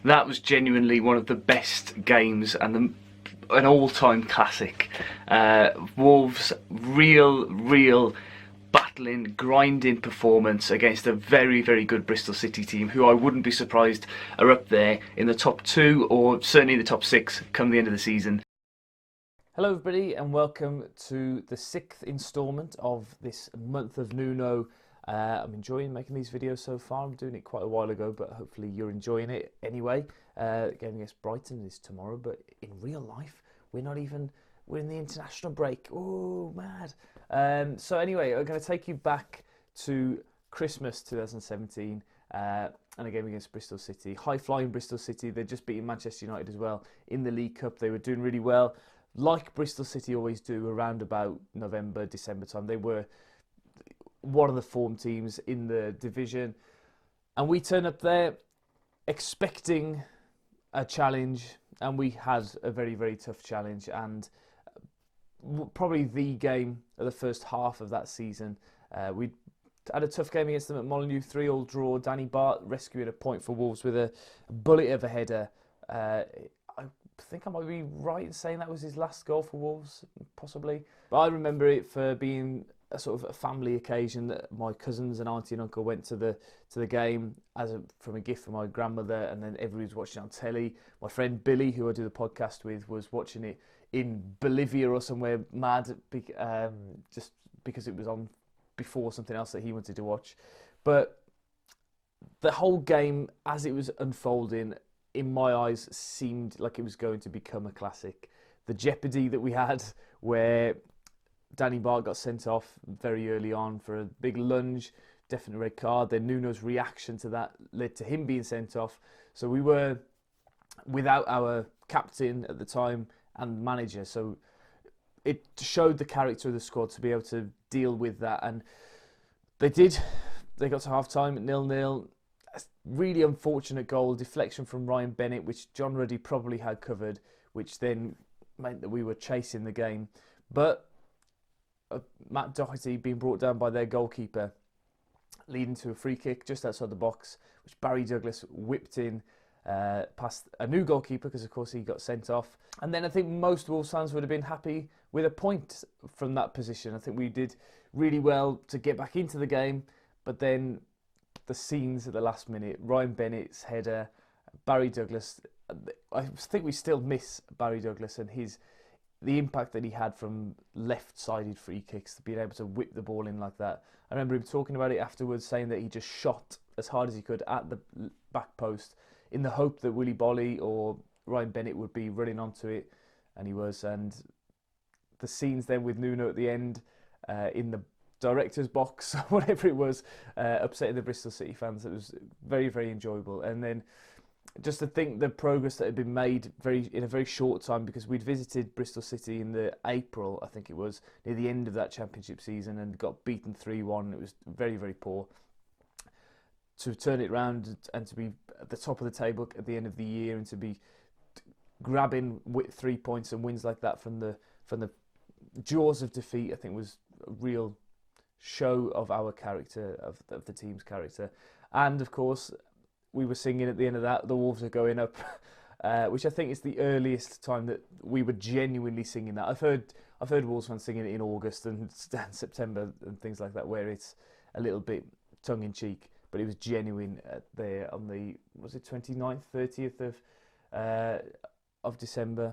That was genuinely one of the best games and an all-time classic. Wolves, real battling, grinding performance against a very, very good Bristol City team who I wouldn't be surprised are up there in the top 2 or certainly the top 6 come the end of the season. Hello everybody and welcome to the 6th instalment of this month of Nuno. I'm enjoying making these videos so far. I'm doing it quite a while ago, but hopefully you're enjoying it anyway. Game against Brighton is tomorrow, but in real life we're in the international break. Oh, mad. So anyway, I'm going to take you back to Christmas 2017 and a game against Bristol City. High-flying Bristol City. They'd just beaten Manchester United as well in the League Cup. They were doing really well. Like Bristol City always do around about November, December time. They were one of the form teams in the division. And we turned up there expecting a challenge. And we had a very, very tough challenge. And probably the game of the first half of that season. We had a tough game against them at Molineux, 3-3 draw. Danny Bart rescuing a point for Wolves with a bullet of a header. I think I might be right in saying that was his last goal for Wolves, possibly. But I remember it for being a sort of a family occasion that my cousins and auntie and uncle went to the game from a gift from my grandmother, and then everybody was watching on telly. My friend Billy, who I do the podcast with, was watching it in Bolivia or somewhere mad, just because it was on before something else that he wanted to watch. But the whole game, as it was unfolding, in my eyes, seemed like it was going to become a classic. The jeopardy that we had, where Danny Bart got sent off very early on for a big lunge, definite red card. Then Nuno's reaction to that led to him being sent off. So we were without our captain at the time and manager. So it showed the character of the squad to be able to deal with that. And they did. They got to half-time at 0-0. Really unfortunate goal, deflection from Ryan Bennett, which John Ruddy probably had covered, which then meant that we were chasing the game. But Matt Doherty being brought down by their goalkeeper, leading to a free kick just outside the box, which Barry Douglas whipped in past a new goalkeeper, because of course he got sent off. And then I think most Wolves fans would have been happy with a point from that position. I think we did really well to get back into the game, but then the scenes at the last minute, Ryan Bennett's header, Barry Douglas. I think we still miss Barry Douglas and the impact that he had from left-sided free kicks, being able to whip the ball in like that. I remember him talking about it afterwards, saying that he just shot as hard as he could at the back post in the hope that Willy Bolly or Ryan Bennett would be running onto it, and he was. And the scenes then with Nuno at the end in the director's box, whatever it was, upsetting the Bristol City fans. It was very, very enjoyable. And then just to think the progress that had been made in a very short time, because we'd visited Bristol City in the April, I think it was, near the end of that championship season, and got beaten 3-1. It was very, very poor. To turn it around and to be at the top of the table at the end of the year, and to be grabbing 3 points and wins like that from the jaws of defeat, I think was a real show of our character, of the team's character. And of course, we were singing at the end of that, the Wolves are going up, which I think is the earliest time that we were genuinely singing that. I've heard Wolves fans singing it in August and September and things like that, where it's a little bit tongue-in-cheek, but it was genuine there on the, was it 29th, 30th of December.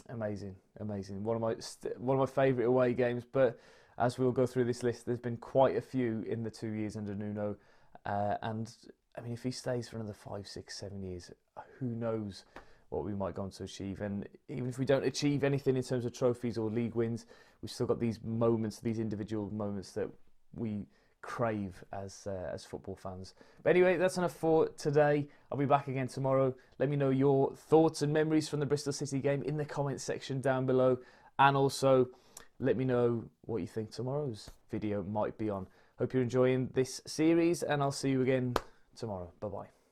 Amazing. One of my favourite away games. But as we'll go through this list, there's been quite a few in the 2 years under Nuno, and I mean, if he stays for another 5, 6, 7 years, who knows what we might go on to achieve. And even if we don't achieve anything in terms of trophies or league wins, we've still got these moments, these individual moments that we crave as football fans. But anyway, that's enough for today. I'll be back again tomorrow. Let me know your thoughts and memories from the Bristol City game in the comments section down below, and also let me know what you think tomorrow's video might be on. Hope you're enjoying this series, and I'll see you again tomorrow. Bye-bye.